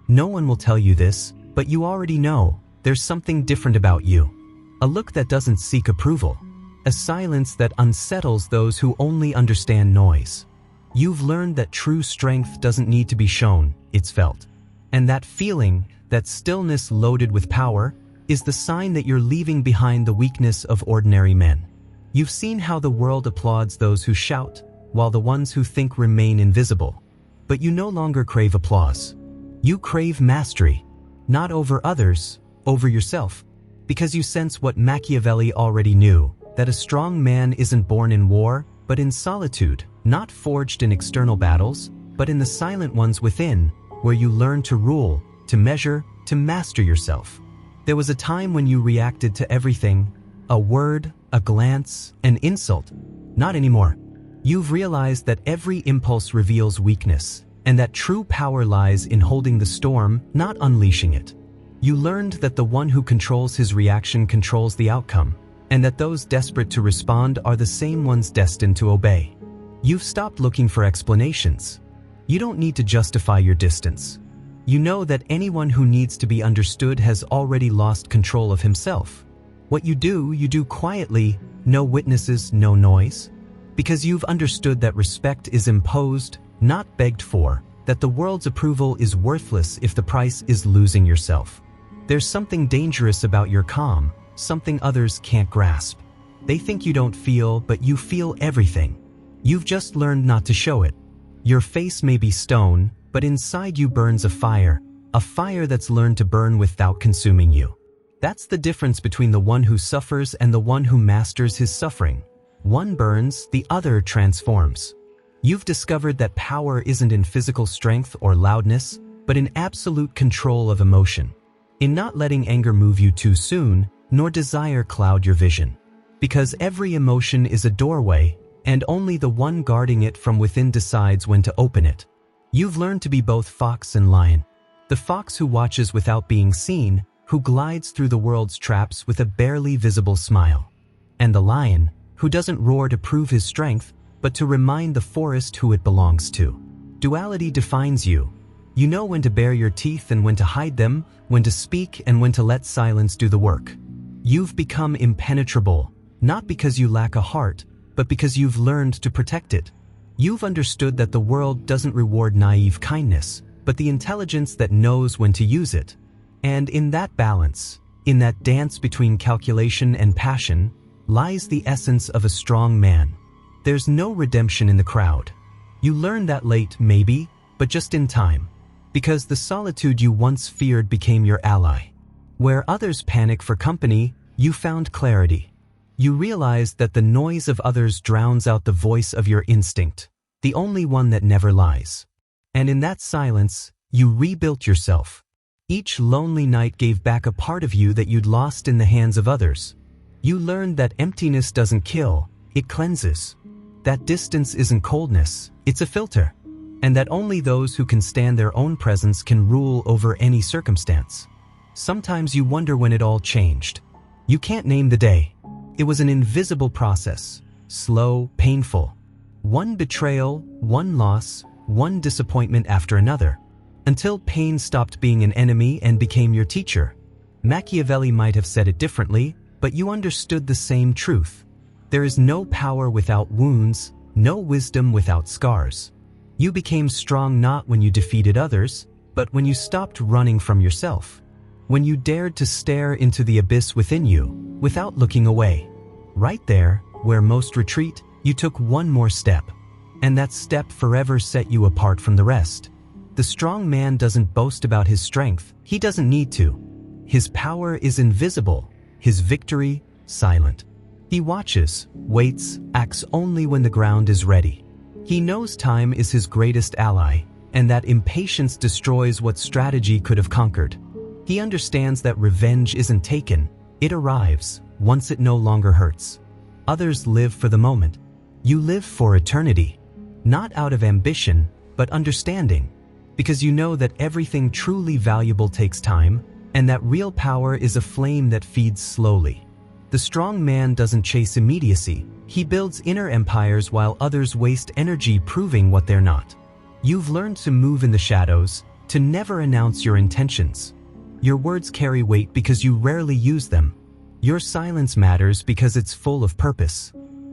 No one will tell you this, but you already know there's something different about you. A look that doesn't seek approval. A silence that unsettles those who only understand noise. You've learned that true strength doesn't need to be shown, it's felt. And that feeling, that stillness loaded with power, is the sign that you're leaving behind the weakness of ordinary men. You've seen how the world applauds those who shout, while the ones who think remain invisible. But you no longer crave applause. You crave mastery, not over others, over yourself, because you sense what Machiavelli already knew, that a strong man isn't born in war, but in solitude, not forged in external battles, but in the silent ones within, where you learn to rule, to measure, to master yourself. There was a time when you reacted to everything, a word, a glance, an insult. Not anymore. You've realized that every impulse reveals weakness, and that true power lies in holding the storm, not unleashing it. You learned that the one who controls his reaction controls the outcome, and that those desperate to respond are the same ones destined to obey. You've stopped looking for explanations. You don't need to justify your distance. You know that anyone who needs to be understood has already lost control of himself. What you do quietly, no witnesses, no noise. Because you've understood that respect is imposed, not begged for, that the world's approval is worthless if the price is losing yourself. There's something dangerous about your calm, something others can't grasp. They think you don't feel, but you feel everything. You've just learned not to show it. Your face may be stone, but inside you burns a fire that's learned to burn without consuming you. That's the difference between the one who suffers and the one who masters his suffering. One burns, the other transforms. You've discovered that power isn't in physical strength or loudness, but in absolute control of emotion. In not letting anger move you too soon, nor desire cloud your vision. Because every emotion is a doorway, and only the one guarding it from within decides when to open it. You've learned to be both fox and lion. The fox who watches without being seen, who glides through the world's traps with a barely visible smile. And the lion, who doesn't roar to prove his strength, but to remind the forest who it belongs to. Duality defines you. You know when to bare your teeth and when to hide them, when to speak and when to let silence do the work. You've become impenetrable, not because you lack a heart, but because you've learned to protect it. You've understood that the world doesn't reward naive kindness, but the intelligence that knows when to use it. And in that balance, in that dance between calculation and passion, lies the essence of a strong man. There's no redemption in the crowd. You learn that late, maybe, but just in time. Because the solitude you once feared became your ally. Where others panic for company, you found clarity. You realized that the noise of others drowns out the voice of your instinct, the only one that never lies. And in that silence, you rebuilt yourself. Each lonely night gave back a part of you that you'd lost in the hands of others. You learned that emptiness doesn't kill, it cleanses. That distance isn't coldness, it's a filter. And that only those who can stand their own presence can rule over any circumstance. Sometimes you wonder when it all changed. You can't name the day. It was an invisible process, slow, painful. One betrayal, one loss, one disappointment after another, until pain stopped being an enemy and became your teacher. Machiavelli might have said it differently, but you understood the same truth. There is no power without wounds, no wisdom without scars. You became strong not when you defeated others, but when you stopped running from yourself. When you dared to stare into the abyss within you, without looking away. Right there, where most retreat, you took one more step. And that step forever set you apart from the rest. The strong man doesn't boast about his strength, he doesn't need to. His power is invisible, his victory, silent. He watches, waits, acts only when the ground is ready. He knows time is his greatest ally, and that impatience destroys what strategy could have conquered. He understands that revenge isn't taken, it arrives, once it no longer hurts. Others live for the moment. You live for eternity. Not out of ambition, but understanding. Because you know that everything truly valuable takes time, and that real power is a flame that feeds slowly. The strong man doesn't chase immediacy, he builds inner empires while others waste energy proving what they're not. You've learned to move in the shadows, to never announce your intentions. Your words carry weight because you rarely use them. Your silence matters because it's full of purpose.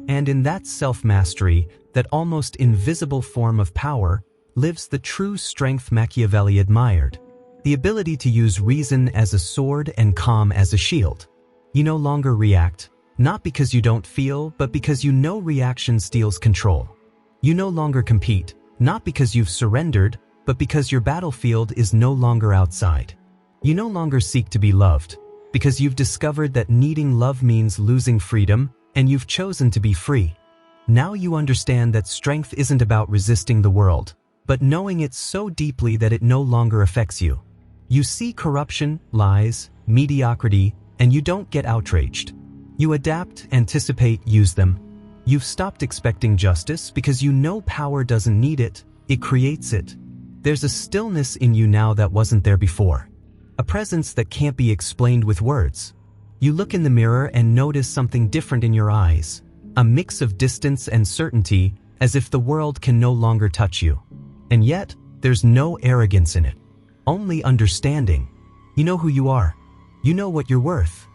And in that self-mastery, that almost invisible form of power, lives the true strength Machiavelli admired. The ability to use reason as a sword and calm as a shield. You no longer react, not because you don't feel, but because you know reaction steals control. You no longer compete, not because you've surrendered, but because your battlefield is no longer outside. You no longer seek to be loved, because you've discovered that needing love means losing freedom, and you've chosen to be free. Now you understand that strength isn't about resisting the world, but knowing it so deeply that it no longer affects you. You see corruption, lies, mediocrity, and you don't get outraged. You adapt, anticipate, use them. You've stopped expecting justice because you know power doesn't need it, it creates it. There's a stillness in you now that wasn't there before. A presence that can't be explained with words. You look in the mirror and notice something different in your eyes. A mix of distance and certainty, as if the world can no longer touch you. And yet, there's no arrogance in it. Only understanding. You know who you are. You know what you're worth.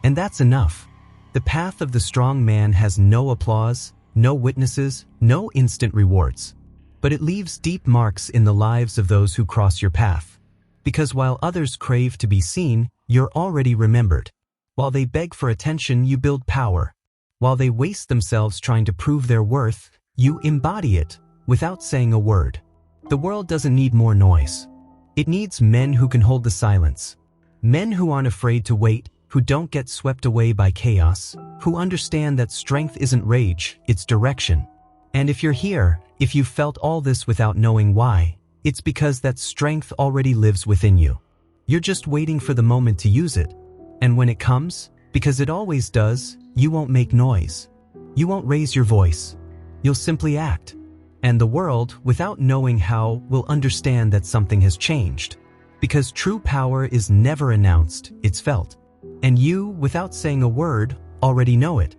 And that's enough. The path of the strong man has no applause, no witnesses, no instant rewards. But it leaves deep marks in the lives of those who cross your path. Because while others crave to be seen, you're already remembered. While they beg for attention, you build power. While they waste themselves trying to prove their worth, you embody it, without saying a word. The world doesn't need more noise. It needs men who can hold the silence. Men who aren't afraid to wait, who don't get swept away by chaos, who understand that strength isn't rage, it's direction. And if you're here, if you've felt all this without knowing why, it's because that strength already lives within you. You're just waiting for the moment to use it. And when it comes, because it always does, you won't make noise. You won't raise your voice. You'll simply act. And the world, without knowing how, will understand that something has changed. Because true power is never announced, it's felt. And you, without saying a word, already know it.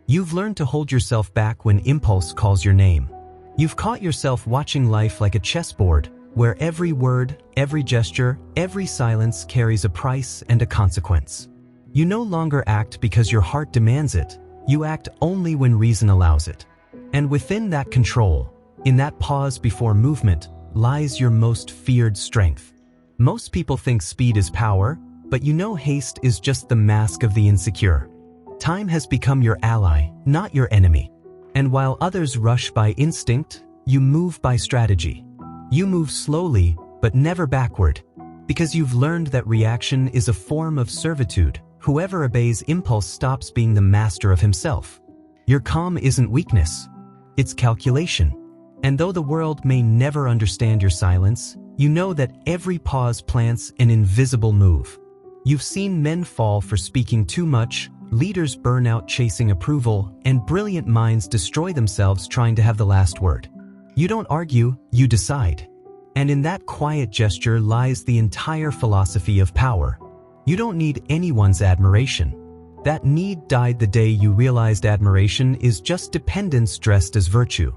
You've learned to hold yourself back when impulse calls your name. You've caught yourself watching life like a chessboard, where every word, every gesture, every silence carries a price and a consequence. You no longer act because your heart demands it. You act only when reason allows it. And within that control, in that pause before movement, lies your most feared strength. Most people think speed is power, but you know haste is just the mask of the insecure. Time has become your ally, not your enemy. And while others rush by instinct, you move by strategy. You move slowly, but never backward. Because you've learned that reaction is a form of servitude. Whoever obeys impulse stops being the master of himself. Your calm isn't weakness. It's calculation. And though the world may never understand your silence, you know that every pause plants an invisible move. You've seen men fall for speaking too much, leaders burn out chasing approval, and brilliant minds destroy themselves trying to have the last word. You don't argue, you decide. And in that quiet gesture lies the entire philosophy of power. You don't need anyone's admiration. That need died the day you realized admiration is just dependence dressed as virtue.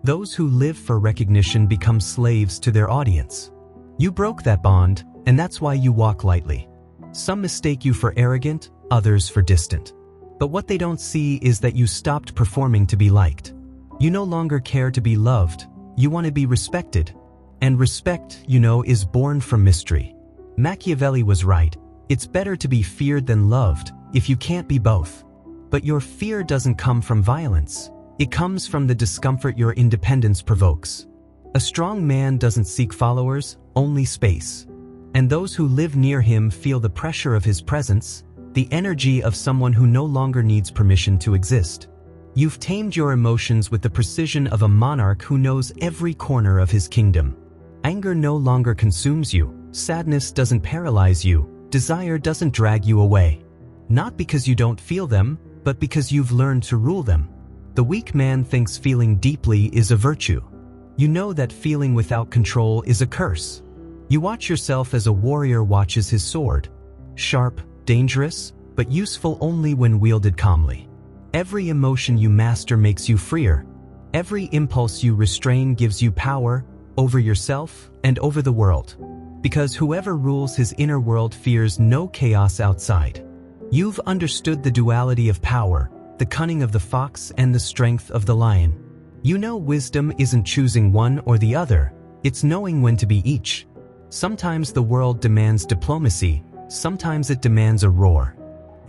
Those who live for recognition become slaves to their audience. You broke that bond, and that's why you walk lightly. Some mistake you for arrogant, others for distant. But what they don't see is that you stopped performing to be liked. You no longer care to be loved, you want to be respected. And respect, you know, is born from mystery. Machiavelli was right. It's better to be feared than loved, if you can't be both. But your fear doesn't come from violence. It comes from the discomfort your independence provokes. A strong man doesn't seek followers, only space. And those who live near him feel the pressure of his presence, the energy of someone who no longer needs permission to exist. You've tamed your emotions with the precision of a monarch who knows every corner of his kingdom. Anger no longer consumes you, sadness doesn't paralyze you, desire doesn't drag you away. Not because you don't feel them, but because you've learned to rule them. The weak man thinks feeling deeply is a virtue. You know that feeling without control is a curse. You watch yourself as a warrior watches his sword. Sharp, dangerous, but useful only when wielded calmly. Every emotion you master makes you freer. Every impulse you restrain gives you power over yourself and over the world. Because whoever rules his inner world fears no chaos outside. You've understood the duality of power, the cunning of the fox and the strength of the lion. You know wisdom isn't choosing one or the other, it's knowing when to be each. Sometimes the world demands diplomacy, sometimes it demands a roar.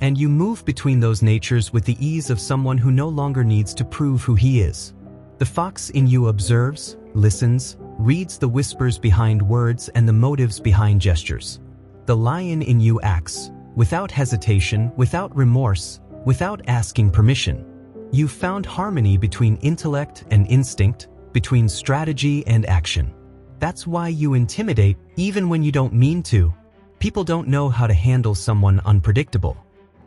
And you move between those natures with the ease of someone who no longer needs to prove who he is. The fox in you observes, listens, reads the whispers behind words and the motives behind gestures. The lion in you acts, without hesitation, without remorse, without asking permission. You've found harmony between intellect and instinct, between strategy and action. That's why you intimidate, even when you don't mean to. People don't know how to handle someone unpredictable.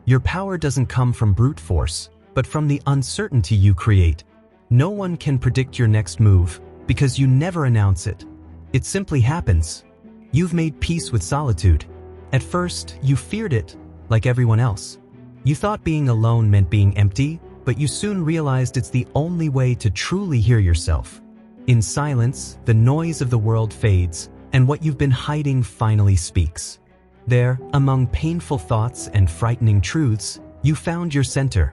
Your power doesn't come from brute force, but from the uncertainty you create. No one can predict your next move, because you never announce it. It simply happens. You've made peace with solitude. At first, you feared it, like everyone else. You thought being alone meant being empty, but you soon realized it's the only way to truly hear yourself. In silence, the noise of the world fades, and what you've been hiding finally speaks. There, among painful thoughts and frightening truths, you found your center.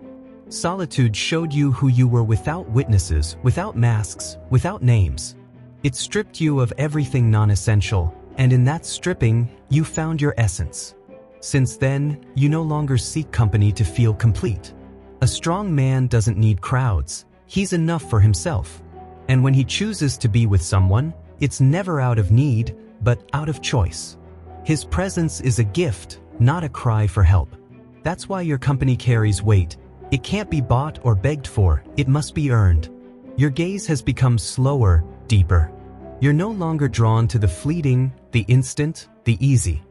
Solitude showed you who you were without witnesses, without masks, without names. It stripped you of everything non-essential, and in that stripping, you found your essence. Since then, you no longer seek company to feel complete. A strong man doesn't need crowds, he's enough for himself. And when he chooses to be with someone, it's never out of need, but out of choice. His presence is a gift, not a cry for help. That's why your company carries weight. It can't be bought or begged for, it must be earned. Your gaze has become slower, deeper. You're no longer drawn to the fleeting, the instant, the easy.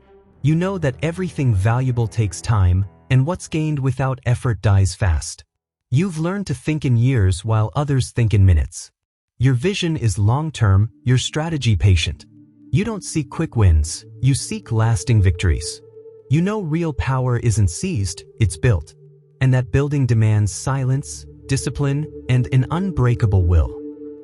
You know that everything valuable takes time, and what's gained without effort dies fast. You've learned to think in years while others think in minutes. Your vision is long-term, your strategy patient. You don't seek quick wins, you seek lasting victories. You know real power isn't seized, it's built. And that building demands silence, discipline, and an unbreakable will.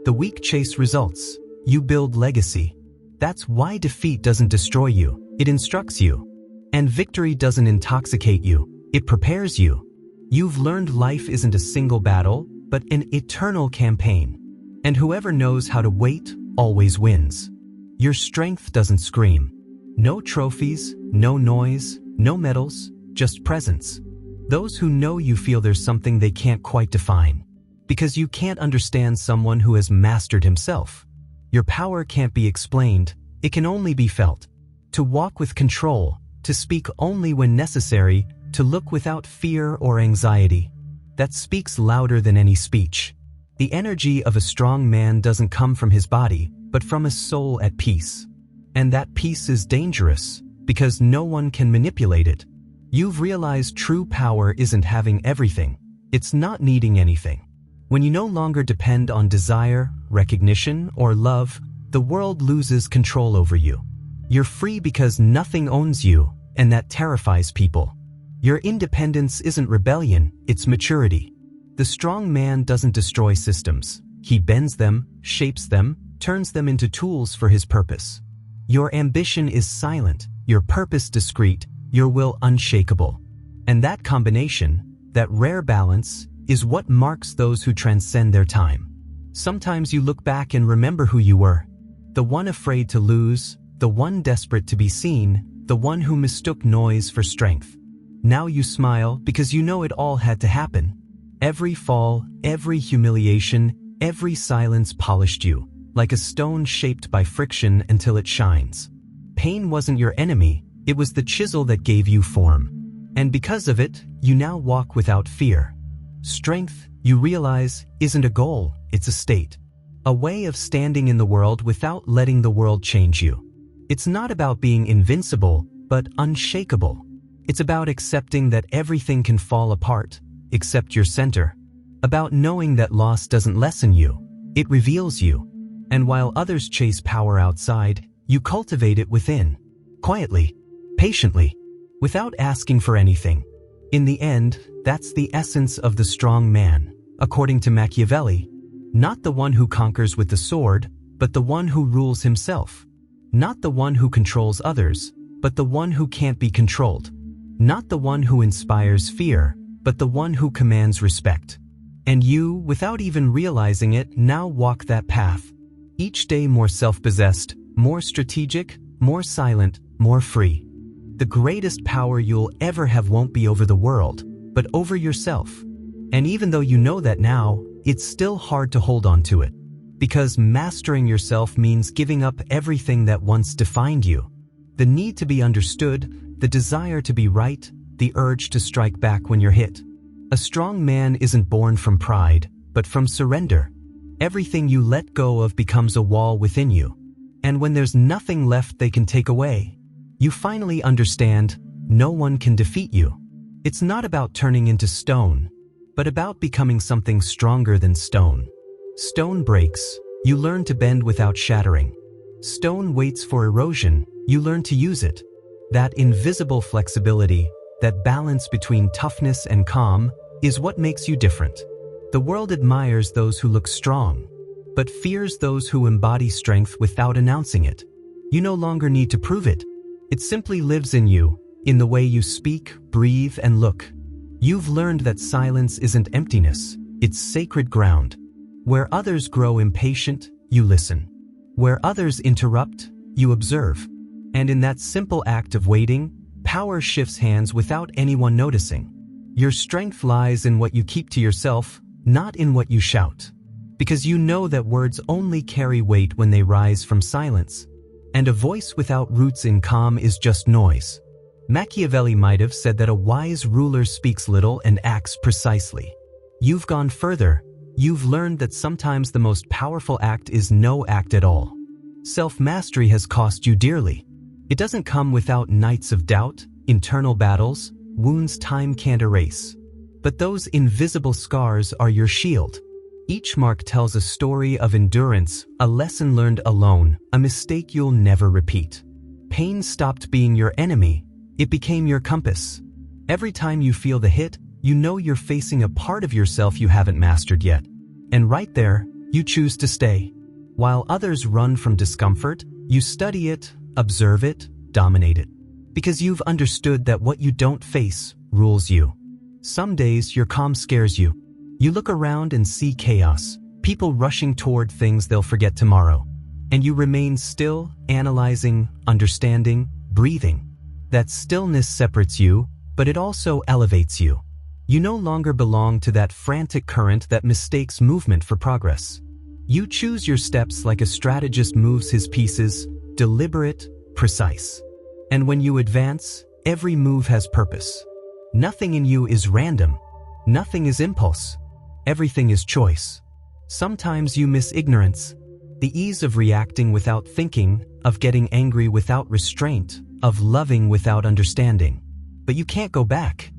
The weak chase results. You build legacy. That's why defeat doesn't destroy you, it instructs you. And victory doesn't intoxicate you, it prepares you. You've learned life isn't a single battle, but an eternal campaign. And whoever knows how to wait always wins. Your strength doesn't scream. No trophies, no noise, no medals, just presence. Those who know you feel there's something they can't quite define. Because you can't understand someone who has mastered himself. Your power can't be explained, it can only be felt. To walk with control, to speak only when necessary, to look without fear or anxiety. That speaks louder than any speech. The energy of a strong man doesn't come from his body, but from a soul at peace. And that peace is dangerous, because no one can manipulate it. You've realized true power isn't having everything, it's not needing anything. When you no longer depend on desire, recognition, or love, the world loses control over you. You're free because nothing owns you, and that terrifies people. Your independence isn't rebellion, it's maturity. The strong man doesn't destroy systems. He bends them, shapes them, turns them into tools for his purpose. Your ambition is silent, your purpose discreet, your will unshakable. And that combination, that rare balance, is what marks those who transcend their time. Sometimes you look back and remember who you were. The one afraid to lose, the one desperate to be seen, the one who mistook noise for strength. Now you smile because you know it all had to happen. Every fall, every humiliation, every silence polished you, like a stone shaped by friction until it shines. Pain wasn't your enemy, it was the chisel that gave you form. And because of it, you now walk without fear. Strength, you realize, isn't a goal, it's a state. A way of standing in the world without letting the world change you. It's not about being invincible, but unshakable. It's about accepting that everything can fall apart, except your center. About knowing that loss doesn't lessen you, it reveals you. And while others chase power outside, you cultivate it within. Quietly, patiently, without asking for anything. In the end, that's the essence of the strong man, according to Machiavelli. Not the one who conquers with the sword, but the one who rules himself. Not the one who controls others, but the one who can't be controlled. Not the one who inspires fear, but the one who commands respect. And you, without even realizing it, now walk that path. Each day more self-possessed, more strategic, more silent, more free. The greatest power you'll ever have won't be over the world, but over yourself. And even though you know that now, it's still hard to hold on to it. Because mastering yourself means giving up everything that once defined you. The need to be understood, the desire to be right, the urge to strike back when you're hit. A strong man isn't born from pride, but from surrender. Everything you let go of becomes a wall within you. And when there's nothing left they can take away, you finally understand no one can defeat you. It's not about turning into stone, but about becoming something stronger than stone. Stone breaks, you learn to bend without shattering. Stone waits for erosion, you learn to use it. That invisible flexibility, that balance between toughness and calm, is what makes you different. The world admires those who look strong, but fears those who embody strength without announcing it. You no longer need to prove it. It simply lives in you, in the way you speak, breathe, and look. You've learned that silence isn't emptiness, it's sacred ground. Where others grow impatient, you listen. Where others interrupt, you observe. And in that simple act of waiting, power shifts hands without anyone noticing. Your strength lies in what you keep to yourself, not in what you shout. Because you know that words only carry weight when they rise from silence. And a voice without roots in calm is just noise. Machiavelli might have said that a wise ruler speaks little and acts precisely. You've gone further. You've learned that sometimes the most powerful act is no act at all. Self-mastery has cost you dearly. It doesn't come without nights of doubt, internal battles, wounds time can't erase. But those invisible scars are your shield. Each mark tells a story of endurance, a lesson learned alone, a mistake you'll never repeat. Pain stopped being your enemy, it became your compass. Every time you feel the hit, you know you're facing a part of yourself you haven't mastered yet. And right there, you choose to stay. While others run from discomfort, you study it, observe it, dominate it. Because you've understood that what you don't face rules you. Some days your calm scares you. You look around and see chaos, people rushing toward things they'll forget tomorrow. And you remain still, analyzing, understanding, breathing. That stillness separates you, but it also elevates you. You no longer belong to that frantic current that mistakes movement for progress. You choose your steps like a strategist moves his pieces, deliberate, precise. And when you advance, every move has purpose. Nothing in you is random. Nothing is impulse. Everything is choice. Sometimes you miss ignorance, the ease of reacting without thinking, of getting angry without restraint, of loving without understanding. But you can't go back.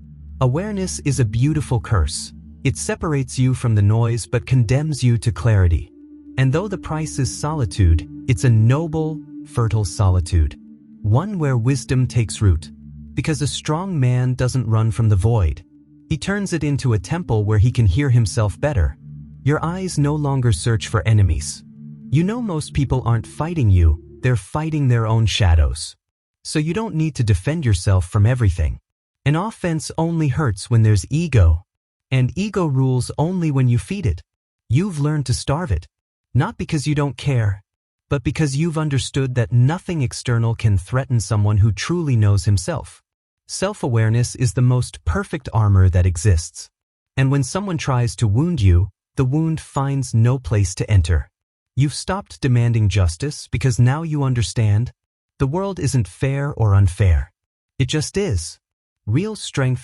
Awareness is a beautiful curse. It separates you from the noise but condemns you to clarity. And though the price is solitude, it's a noble, fertile solitude. One where wisdom takes root. Because a strong man doesn't run from the void. He turns it into a temple where he can hear himself better. Your eyes no longer search for enemies. You know most people aren't fighting you, they're fighting their own shadows. So you don't need to defend yourself from everything. An offense only hurts when there's ego. And ego rules only when you feed it. You've learned to starve it. Not because you don't care, but because you've understood that nothing external can threaten someone who truly knows himself. Self-awareness is the most perfect armor that exists. And when someone tries to wound you, the wound finds no place to enter. You've stopped demanding justice because now you understand the world isn't fair or unfair. It just is. Real strength